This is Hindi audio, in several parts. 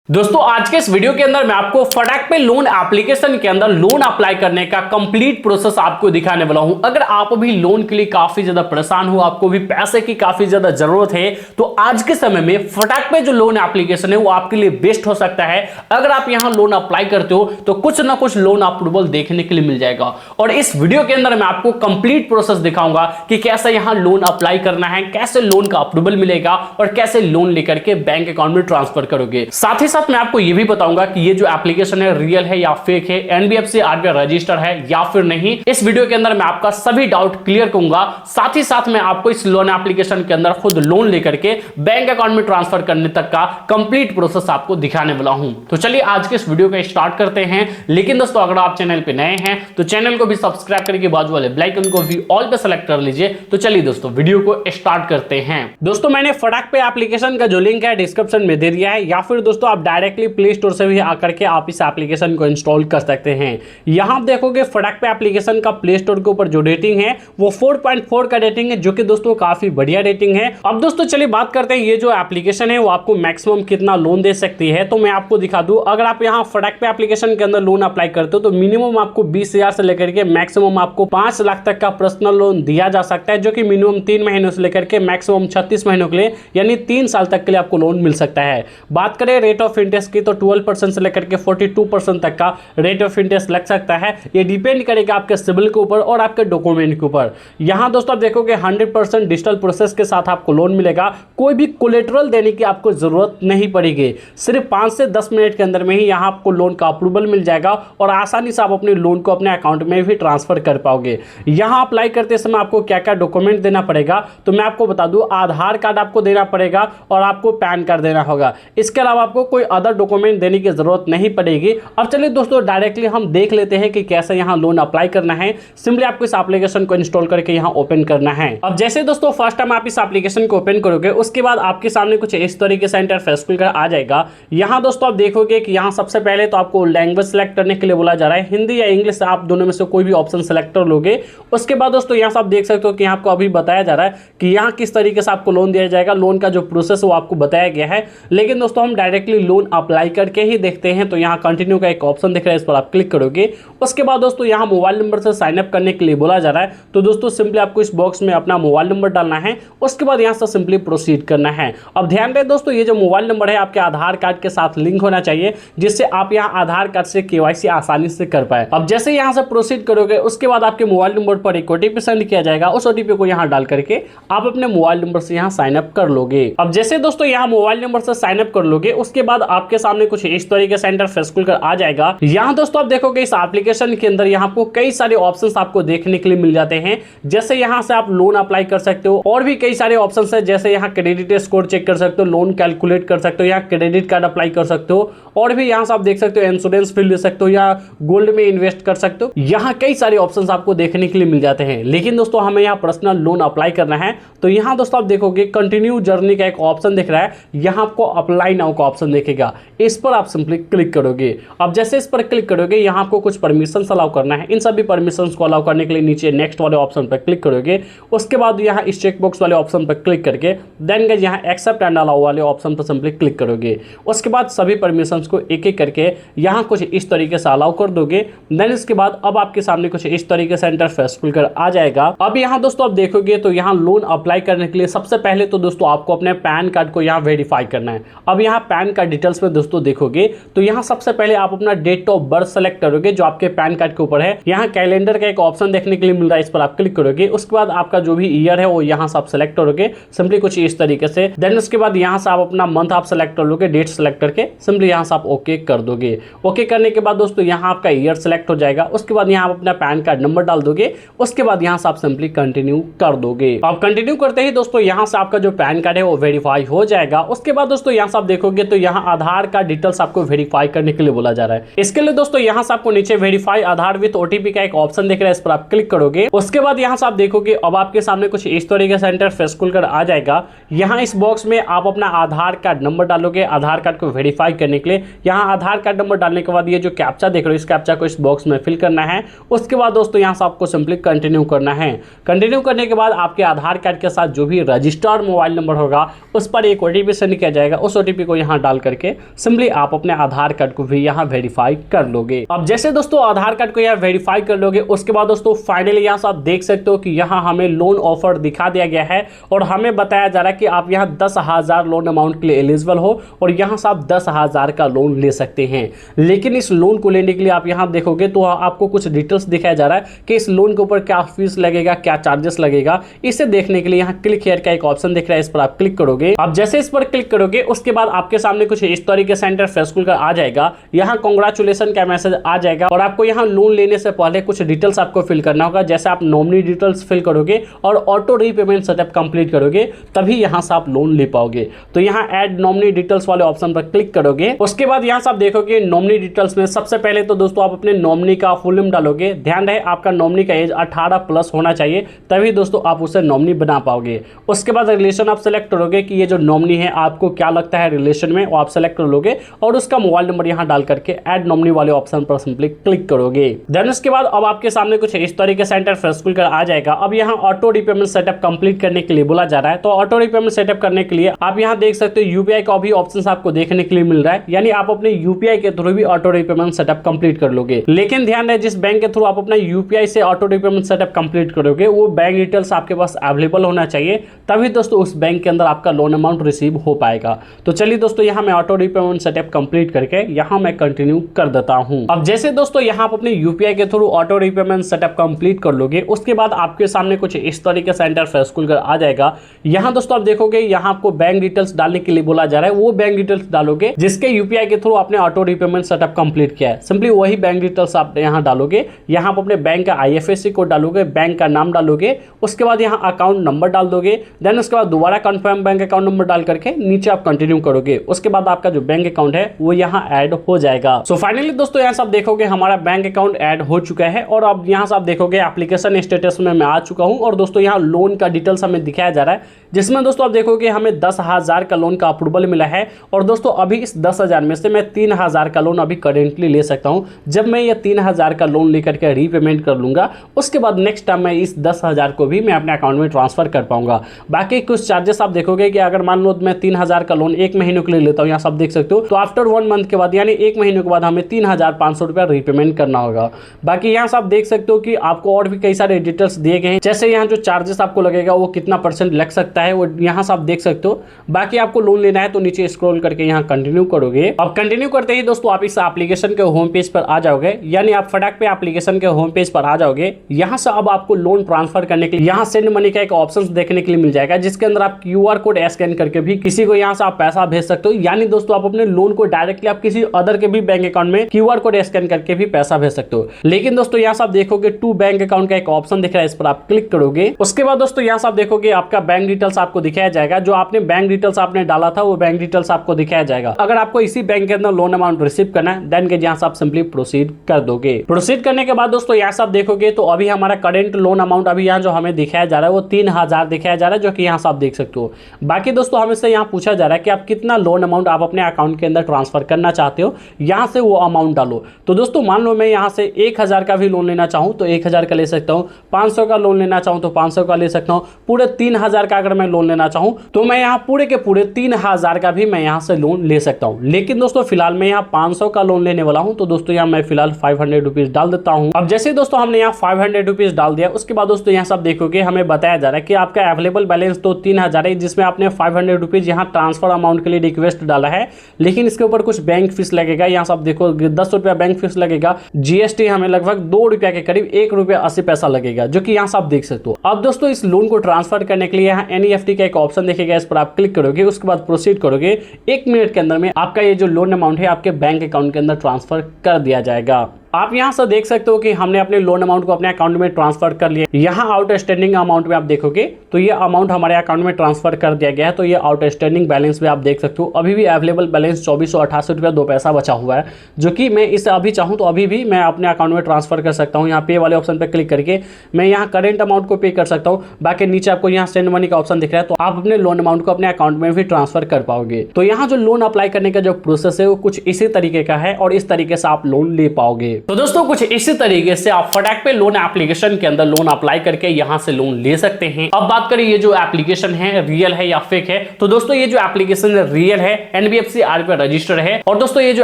दोस्तों आज के इस वीडियो के अंदर मैं आपको फटाक पे लोन एप्लीकेशन के अंदर लोन अप्लाई करने का कंप्लीट प्रोसेस आपको दिखाने वाला हूं। अगर आप भी लोन के लिए काफी ज्यादा परेशान हो, आपको भी पैसे की काफी ज्यादा जरूरत है, तो आज के समय में फटाक पे जो लोन एप्लीकेशन है वो आपके लिए बेस्ट हो सकता है। अगर आप यहां लोन अप्लाई करते हो तो कुछ ना कुछ लोन अप्रूवल देखने के लिए मिल जाएगा। और इस वीडियो के अंदर मैं आपको कंप्लीट प्रोसेस दिखाऊंगा कि कैसे यहां लोन अप्लाई करना है, कैसे लोन का अप्रूवल मिलेगा और कैसे लोन लेकर के बैंक अकाउंट में ट्रांसफर करोगे। साथ ही साथ मैं आपको यह भी बताऊंगा कि ये जो एप्लीकेशन है रियल है या फेक है, एनबीएफसी आरबीआई रजिस्टर्ड है या फिर नहीं। इस वीडियो के अंदर मैं आपका सभी डाउट क्लियर करूंगा। साथ ही साथ मैं आपको इस लोन एप्लीकेशन के अंदर खुद लोन लेकर के बैंक अकाउंट में ट्रांसफर करने तक का कंप्लीट प्रोसेस आपको दिखाने वाला हूं। तो चलिए आज के इस वीडियो को स्टार्ट करते हैं। लेकिन दोस्तों अगर आप चैनल पे नए हैं तो चैनल को भी सब्सक्राइब करके बाजू वाले बेल आइकन को भी ऑल पे सेलेक्ट कर लीजिए। तो चलिए दोस्तों वीडियो को स्टार्ट करते हैं। दोस्तों मैंने फटाक पे एप्लीकेशन का जो लिंक है डिस्क्रिप्शन में दे दिया है, या फिर दोस्तों आप डायरेक्टली प्ले स्टोर से भी आकर के आप इस एप्लीकेशन को इंस्टॉल कर सकते हैं। यहां आप देखोगे फटाक पे एप्लीकेशन का प्ले स्टोर के ऊपर जो रेटिंग है वो 4.4 का रेटिंग है, जो कि दोस्तों काफी बढ़िया रेटिंग है। अब दोस्तों चलिए बात करते हैं ये जो एप्लीकेशन है वो आपको मैक्सिमम कितना लोन दे सकती है। तो मैं आपको दिखा दूं, अगर आप यहां फटाक पे एप्लीकेशन के अंदर लोन अप्लाई करते हो तो मिनिमम आपको 20,000 से लेकर के मैक्सिमम आपको 5 लाख तक का पर्सनल लोन दिया जा सकता है, जो कि मिनिमम 3 महीनों से लेकर के मैक्सिमम 36 महीनों के लिए यानी 3 साल तक के लिए आपको लोन मिल सकता है। बात करें रेट ऑफ इंटरेस्ट की तो 12% से लेकर के 42% तक का रेट ऑफ इंटरेस्ट लग सकता है। ये डिपेंड करेगा आपके सिविल के ऊपर और आपके डॉक्यूमेंट के ऊपर। यहां दोस्तों आप देखोगे 100% डिजिटल प्रोसेस के साथ आपको लोन मिलेगा। कोई भी कोलेटरल देने की आपको जरूरत नहीं पड़ेगी। सिर्फ 5 से 10 मिनट के अंदर में ही यहां आपको लोन का अप्रूवल मिल जाएगा और आसानी से आप अपने लोन को अपने अकाउंट में भी ट्रांसफर कर पाओगे। यहां अप्लाई करते समय आपको क्या क्या डॉक्यूमेंट देना पड़ेगा तो मैं आपको बता दूं, आधार कार्ड आपको देना पड़ेगा और आपको पैन कार्ड देना होगा। इसके अलावा आपको कोई अदर डॉक्यूमेंट देने की जरूरत नहीं पड़ेगी। अब चलिए दोस्तों डायरेक्टली हम देख लेते हैं कि कैसे यहां लोन अप्लाई करना है। सिंपली आपको इस एप्लीकेशन को इंस्टॉल करके यहां ओपन करना है। अब जैसे दोस्तों फर्स्ट टाइम आप इस एप्लीकेशन को ओपन करोगे उसके बाद आपके सामने कुछ इस तरीके से इंटरफेस खुलकर आ जाएगा। यहां दोस्तों आप देखोगे कि यहां सबसे पहले तो आपको लैंग्वेज सेलेक्ट करने के लिए बोला जा रहा है, हिंदी या इंग्लिश, आप दोनों में से कोई भी ऑप्शन सेलेक्ट कर लोगे। उसके बाद दोस्तों यहां से आप देख सकते हो कि आपको अभी बताया जा रहा है कि यहां किस तरीके से आपको लोन दिया जाएगा। लोन का जो प्रोसेस वो आपको बताया गया है। लेकिन दोस्तों हम डायरेक्टली लोन अप्लाई करके ही देखते हैं। तो यहाँ कंटिन्यू का एक ऑप्शन दिख रहा है, इस पर आप क्लिक करोगे। उसके बाद दोस्तों यहाँ मोबाइल नंबर से साइन अप करने के लिए बोला जा रहा है। तो दोस्तों सिंपली आपको इस बॉक्स में अपना मोबाइल नंबर डालना है। उसके बाद यहाँ से सिंपली प्रोसीड करना है। अब ध्यान दें दोस्तों, ये जो मोबाइल नंबर है आपके आधार कार्ड के साथ लिंक होना चाहिए, जिससे आप यहाँ आधार कार्ड से केवाईसी आसानी से कर पाए। अब जैसे यहाँ से प्रोसीड करोगे उसके बाद आपके मोबाइल नंबर पर एक ओटीपी सेंड किया जाएगा। उस ओटीपी को यहाँ डाल करके आप अपने मोबाइल नंबर से यहाँ साइन अप कर लोगे। अब जैसे दोस्तों यहाँ मोबाइल नंबर से साइन अप कर लोगे उसके बाद आपके सामने कुछ इस तरीके से इंटरफेस खुलकर आ जाएगा। यहाँ दोस्तों आप देखोगे इस एप्लीकेशन के अंदर यहाँ आपको कई सारे ऑप्शंस आपको देखने के लिए मिल जाते हैं। जैसे यहाँ से आप लोन अप्लाई कर सकते हो और भी कई सारे ऑप्शंस हैं। जैसे यहाँ क्रेडिट स्कोर चेक कर सकते हो, लोन कैलकुलेट कर सकते हो, यहाँ क्रेडिट कार्ड अप्लाई कर सकते हो और भी यहाँ से आप देख सकते हो इंश्योरेंस फिल ले सकते हो या गोल्ड में इन्वेस्ट कर सकते हो। यहाँ कई सारे ऑप्शंस आपको देखने के लिए मिल जाते हैं। लेकिन दोस्तों हमें यहाँ पर्सनल लोन अप्लाई करना है तो यहाँ दोस्तों आप देखोगे कंटिन्यू जर्नी का एक ऑप्शन दिख रहा है। यहाँ आपको अप्लाई नाउ का ऑप्शन दिखेगा, इस पर आप सिंपली क्लिक करोगे। अब जैसे इस पर क्लिक करोगे यहाँ आपको कुछ परमिशंस अलाउ करना है। इन सभी परमिशंस को अलाउ करने के लिए नीचे नेक्स्ट वाले ऑप्शन पर क्लिक करोगे। उसके बाद यहाँ इस चेक बॉक्स वाले ऑप्शन पर क्लिक करके देन गाइस यहाँ एक्सेप्ट एंड अलाउ वाले ऑप्शन पर सिंपली क्लिक करोगे। उसके बाद सभी परमिशंस को एक एक करके यहाँ कुछ इस तरीके से अलाउ कर दोगे। देन इसके बाद अब आपके सामने कुछ इस तरीके से इंटरफेस खुलकर आ जाएगा। अब यहाँ दोस्तों आप देखोगे तो यहाँ लोन अप्लाई करने के लिए सबसे पहले तो दोस्तों आपको अपने पैन कार्ड को यहाँ वेरीफाई करना है। अब यहाँ पैन कार्ड डिटेल्स में दोस्तों देखोगे तो यहाँ सबसे पहले आप अपना डेट ऑफ बर्थ सेलेक्ट करोगे जो आपके पैन कार्ड के ऊपर है। यहाँ कैलेंडर का एक ऑप्शन देखने के लिए मिल रहा है, इस पर आप क्लिक करोगे। उसके बाद आपका जो भी ईयर है वो यहाँ से आप सेलेक्ट करोगे सिंपली कुछ इस तरीके से। देन उसके बाद यहाँ से आप अपना मंथ आप सेलेक्ट कर लोगे, डेट सेलेक्ट करके सिंपली यहाँ से आप ओके कर दोगे। ओके करने के बाद दोस्तों यहाँ आपका ईयर सेलेक्ट हो जाएगा। उसके बाद यहाँ आप अपना पैन कार्ड नंबर डाल दोगे। उसके बाद यहाँ से आप सिंपली कंटिन्यू कर दोगे। अब कंटिन्यू करते ही दोस्तों यहाँ से आपका जो पैन कार्ड है वो वेरीफाई हो जाएगा। उसके बाद दोस्तों यहाँ से आप देखोगे तो यहाँ आधार कार्ड डिटेल्स आपको वेरीफाई करने के लिए बोला जा रहा है। इसके लिए दोस्तों यहाँ से आपको नीचे वेरीफाई आधार विद ओटीपी का एक ऑप्शन दिख रहा है, इस पर आप क्लिक करोगे। उसके बाद यहाँ से आप देखोगे अब आपके सामने कुछ इस तरीके से इंटरफेस खुलकर आ जाएगा। यहाँ इस बॉक्स में आप अपना आधार कार्ड नंबर डालोगे आधार कार्ड को वेरीफाई करने के लिए। यहाँ आधार कार्ड नंबर डालने के बाद ये जो कैप्चा देख रहे हो इस कैप्चा को इस बॉक्स में फिल करना है। उसके बाद दोस्तों यहाँ से आपको सिंपली कंटिन्यू करना है। कंटिन्यू करने के बाद आपके आधार कार्ड के साथ जो भी रजिस्टर्ड मोबाइल नंबर होगा उस पर एक ओटीपी सेंड किया जाएगा। उस ओटीपी को यहाँ डाल करके सिंपली आप अपने आधार कार्ड को भी यहाँ वेरीफाई कर लोगे। अब जैसे दोस्तों आधार कार्ड को यहाँ वेरीफाई कर लोगे, उसके बाद दोस्तों फाइनली यहाँ से आप देख सकते हो कि यहाँ हमें लोन ऑफर दिखा दिया गया है और हमें बताया जा रहा है कि आप यहाँ 10,000 लोन अमाउंट के लिए एलिजिबल हो और यहाँ से आप 10,000 का लोन ले सकते हैं। लेकिन इस लोन को लेने के लिए आप यहाँ देखोगे तो आपको कुछ डिटेल्स दिखाया जा रहा है कि इस लोन के ऊपर क्या फीस लगेगा, क्या चार्जेस लगेगा। इसे देखने के लिए यहाँ क्लिक हियर का एक ऑप्शन दिख रहा है, इस पर आप क्लिक करोगे। आप जैसे इस पर क्लिक करोगे उसके बाद आपके सामने कुछ इस तरीके से इंटरफेस खुलकर आ जाएगा। यहाँ कांग्रेचुलेशन का मैसेज आ जाएगा और आपको यहाँ लोन लेने से पहले कुछ डिटेल्स आपको फिल करना होगा। जैसे आप नॉमिनी डिटेल्स फिल करोगे और ऑटो रीपेमेंट सेटअप कंप्लीट करोगे तभी यहाँ से आप लोन ले पाओगे। तो यहाँ ऐड नॉमिनी डिटेल्स वाले ऑप्शन पर क्लिक करोगे। उसके बाद यहाँ से आप देखोगे नॉमिनी डिटेल्स में सबसे पहले तो दोस्तों आप अपने नॉमिनी का फुल नेम डालोगे। ध्यान रहे आपका नॉमिनी का एज 18+ होना चाहिए, तभी दोस्तों आप उसे नॉमिनी बना पाओगे। उसके बाद रिलेशन आप सेलेक्ट करोगे कि ये जो नॉमिनी है आपको क्या लगता है रिलेशन में, वो आप सेलेक्ट कर लोगे और उसका मोबाइल नंबर यहाँ डाल करके ऐड नॉमिनी वाले ऑप्शन पर सिंपली क्लिक करोगे। देन उसके बाद अब आपके सामने कुछ इस तरीके से इंटरफेस खुलकर आ जाएगा। अब यहाँ ऑटो रीपेमेंट सेटअप कंप्लीट करने के लिए बोला जा रहा है। तो ऑटो रीपेमेंट सेटअप करने के लिए आप यहाँ देख सकते हो यूपीआई का भी ऑप्शन आपको देखने के लिए मिल रहा है, यानी आप अपने यूपीआई के थ्रू भी ऑटो रीपेमेंट सेटअप कंप्लीट कर लोगे। लेकिन ध्यान रहे जिस बैंक के थ्रू आप अपना यूपीआई से ऑटो रीपेमेंट सेटअप कंप्लीट करोगे वो बैंक डिटेल्स आपके पास अवेलेबल होना चाहिए, तभी दोस्तों उस बैंक के अंदर आपका लोन अमाउंट रिसीव हो पाएगा। तो चलिए दोस्तों यहाँ मैं ऑटो रीपेमेंट सेटअप कंप्लीट करके यहाँ मैं कंटिन्यू कर देता हूँ। अब जैसे दोस्तों यहाँ आप अपने यूपीआई के through auto repayment setup complete कर लोगे, उसके बाद आपके सामने कुछ इस तरीके से इंटरफेस खुलकर आ जाएगा। यहाँ दोस्तों आप देखोगे यहाँ आपको बैंक डिटेल्स डालने के लिए बोला जा रहा है। वो बैंक डिटेल्स डालोगे जिसके यूपीआई के थ्रू आपने ऑटो रीपेमेंट सेटअप कंप्लीट किया है। सिंपली वही बैंक डिटेल्स आप यहाँ डालोगे। यहाँ आप अपने बैंक का आईएफएससी कोड डालोगे, बैंक का नाम डालोगे, उसके बाद यहाँ अकाउंट नंबर डाल दोगे। देन उसके बाद दोबारा कंफर्म बैंक अकाउंट नंबर डाल करके नीचे आप कंटिन्यू करोगे। उसके बाद आपका जो बैंक अकाउंट है वो यहाँ ऐड हो जाएगा। सो फाइनली दोस्तों यहाँ से आप देखोगे हमारा बैंक अकाउंट ऐड हो चुका है और अब यहाँ से आप देखोगे एप्लीकेशन स्टेटस में मैं आ चुका हूँ और दोस्तों यहाँ लोन का डिटेल्स हमें दिखाया जा रहा है, जिसमें दोस्तों आप देखोगे हमें 10,000 का लोन का अप्रूवल मिला है और दोस्तों अभी इस 10,000 में से मैं 3,000 का लोन अभी करेंटली ले सकता हूँ। जब मैं ये 3,000 का लोन लेकर के रीपेमेंट कर लूंगा उसके बाद नेक्स्ट टाइम मैं इस 10,000 को भी मैं अपने अकाउंट में ट्रांसफर कर पाऊंगा। बाकी कुछ चार्जेस आप देखोगे कि अगर मान लो मैं 3,000 का लोन 1 महीने के लिए लेता हूँ, यहाँ सब देख सकते हो, तो आफ्टर 1 मंथ के बाद यानी 1 महीने के बाद हमें 3,500 रुपया रीपेमेंट करना होगा। बाकी यहाँ से आप देख सकते हो कि आपको और भी कई सारे डिटेल्स दिए गए हैं, जैसे यहाँ जो चार्जेस आपको लगेगा वो कितना % लग सकता है वो यहाँ से आप देख सकते हो। बाकी आपको लोन लेना है तो नीचे स्क्रॉल करके यहाँ कंटिन्यू करोगे। अब कंटिन्यू करते ही दोस्तों आप इस एप्लीकेशन के होम पेज पर आ जाओगे, यानी आप फटाक पे एप्लीकेशन के होम पेज पर आ जाओगे। यहाँ से अब आपको लोन ट्रांसफर करने के लिए यहाँ सेंड मनी का एक ऑप्शन देखने के लिए मिल जाएगा, जिसके अंदर आप QR कोड स्कैन करके भी किसी को यहाँ से आप पैसा भेज सकते हो। यानी दोस्तों आप अपने लोन को डायरेक्टली आप किसी अदर के भी बैंक अकाउंट में QR कोड स्कैन करके भी पैसा भेज सकते हो। लेकिन दोस्तों यहाँ से आप देखोगे टू बैंक अकाउंट का एक ऑप्शन दिख रहा है, इस पर आप क्लिक करोगे। उसके बाद दोस्तों यहाँ से आप देखोगे आपका बैंक डिटेल्स आपको दिखाया जाएगा। जो आपने बैंक डिटेल्स आपने डाला था वो बैंक डिटेल्स आपको दिखाया जाएगा। अगर आपको इसी बैंक के अंदर लोन अमाउंट रिसीव करना है देन के यहाँ से आप सिंपली प्रोसीड कर दोगे। प्रोसीड करने के बाद दोस्तों यहाँ से आप देखोगे तो अभी हमारा करेंट लोन अमाउंट अभी यहाँ जो हमें दिखाया जा रहा है वो 3,000 दिखाया जा रहा है, जो कि यहाँ से आप देख सकते हो। बाकी दोस्तों हमें से यहाँ पूछा जा रहा है कि आप कितना लोन अमाउंट आप अपने अकाउंट के अंदर ट्रांसफर करना चाहते हो, यहाँ से वो अमाउंट डालो। तो दोस्तों मान लो मैं यहाँ से 1,000 का भी लोन लेना चाहूँ तो 1,000 का ले सकता हूँ, 500 का लोन लेना चाहूँ तो 500 का ले सकता हूँ, पूरे 3,000 का अगर मैं लोन लेना चाहूँ तो मैं यहाँ पूरे के पूरे 3,000 का भी मैं यहाँ से लोन ले सकता हूँ। लेकिन दोस्तों फिलहाल मैं यहाँ 500 का लोन लेने वाला हूँ, तो दोस्तों यहाँ मैं फिलहाल 500 रुपीज डाल देता हूँ। अब जैसे दोस्तों हमने यहाँ 500 रुपीज डाल दिया, उसके बाद दोस्तों यहाँ सब देखोगे हमें बताया जा रहा है कि आपका अवेलेबल बैलेंस तो 3,000 है, जिसमें आपने 500 रुपीज यहाँ ट्रांसफर अमाउंट के लिए रिक्वेस्ट डाला है। लेकिन इसके ऊपर कुछ बैंक फीस लगेगा, यहाँ सब देखो 10 रुपया बैंक फीस लगेगा, जीएसटी हमें लगभग 2 रुपया के करीब 1 रुपया 80 पैसा लगेगा, जो कि यहाँ से आप देख सकते हो। अब दोस्तों इस लोन को ट्रांसफर करने के लिए यहाँ NEFT का एक ऑप्शन दिखेगा, इस पर आप क्लिक करोगे। उसके बाद प्रोसीड करोगे। 1 मिनट के अंदर में आपका ये जो लोन अमाउंट है आपके बैंक अकाउंट के अंदर ट्रांसफर कर दिया जाएगा। आप यहाँ से देख सकते हो कि हमने अपने लोन अमाउंट को अपने अकाउंट में ट्रांसफर कर लिया। यहाँ आउटस्टैंडिंग अमाउंट में आप देखोगे तो ये अमाउंट हमारे अकाउंट में ट्रांसफर कर दिया गया है। तो ये आउटस्टैंडिंग बैलेंस में आप देख सकते हो अभी भी अवेलेबल बैलेंस 2488 रुपया 2 पैसा बचा हुआ है, जो कि मैं इसे अभी चाहूँ तो अभी भी मैं अपने अकाउंट में ट्रांसफर कर सकता हूँ। यहाँ पे वाले ऑप्शन पर क्लिक करके मैं यहाँ करेंट अमाउंट को पे कर सकता हूँ। बाकी नीचे आपको यहाँ सेंड मनी का ऑप्शन दिख रहा है, तो आप अपने लोन अमाउंट को अपने अकाउंट में भी ट्रांसफर कर पाओगे। तो यहाँ जो लोन अप्लाई करने का जो प्रोसेस है वो कुछ इसी तरीके का है और इस तरीके से आप लोन ले पाओगे। तो दोस्तों कुछ इसी तरीके से आप फटाक पे लोन एप्लीकेशन के अंदर लोन अप्लाई करके यहां से लोन ले सकते हैं। अब बात करें ये जो एप्लीकेशन है रियल है या फेक है, तो दोस्तों ये जो एप्लीकेशन रियल है, एनबीएफसी आरबीआई रजिस्टर्ड है और दोस्तों ये जो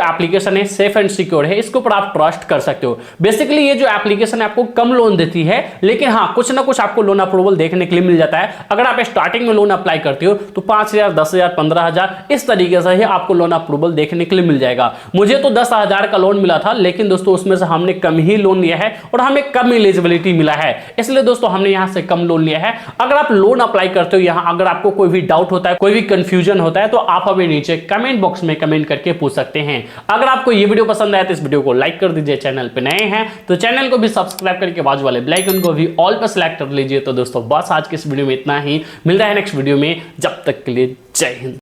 एप्लीकेशन है सेफ एंड सिक्योर है, इसके ऊपर आप ट्रस्ट कर सकते हो। बेसिकली ये जो एप्लीकेशन आपको कम लोन देती है, लेकिन हाँ कुछ ना कुछ आपको लोन अप्रूवल देखने के लिए मिल जाता है। अगर आप स्टार्टिंग में लोन अप्लाई करते हो तो 5,000, 10,000, 15,000 इस तरीके से ही आपको लोन अप्रूवल देखने के लिए मिल जाएगा। मुझे तो 10,000 का लोन मिला था, लेकिन दोस्तों उसमें से हमने कम ही लोन लिया है और हमें कम एलिजिबिलिटी मिला है, इसलिए दोस्तों हमने यहां से कम लोन लिया है। अगर आप लोन अप्लाई करते हो यहां, अगर आपको कोई भी डाउट होता है, कोई भी कंफ्यूजन होता है, तो आप हमें नीचे कमेंट बॉक्स में कमेंट करके पूछ सकते हैं। अगर आपको ये वीडियो पसंद आया तो इस वीडियो को लाइक कर दीजिए, चैनल पे नए हैं तो चैनल को भी सब्सक्राइब करके बाजू वाले बेल आइकन को भी ऑल पर सेलेक्ट कर लीजिए। तो दोस्तों बस आज के इस वीडियो में इतना ही, मिल रहा है नेक्स्ट वीडियो में, जब तक के लिए जय हिंद।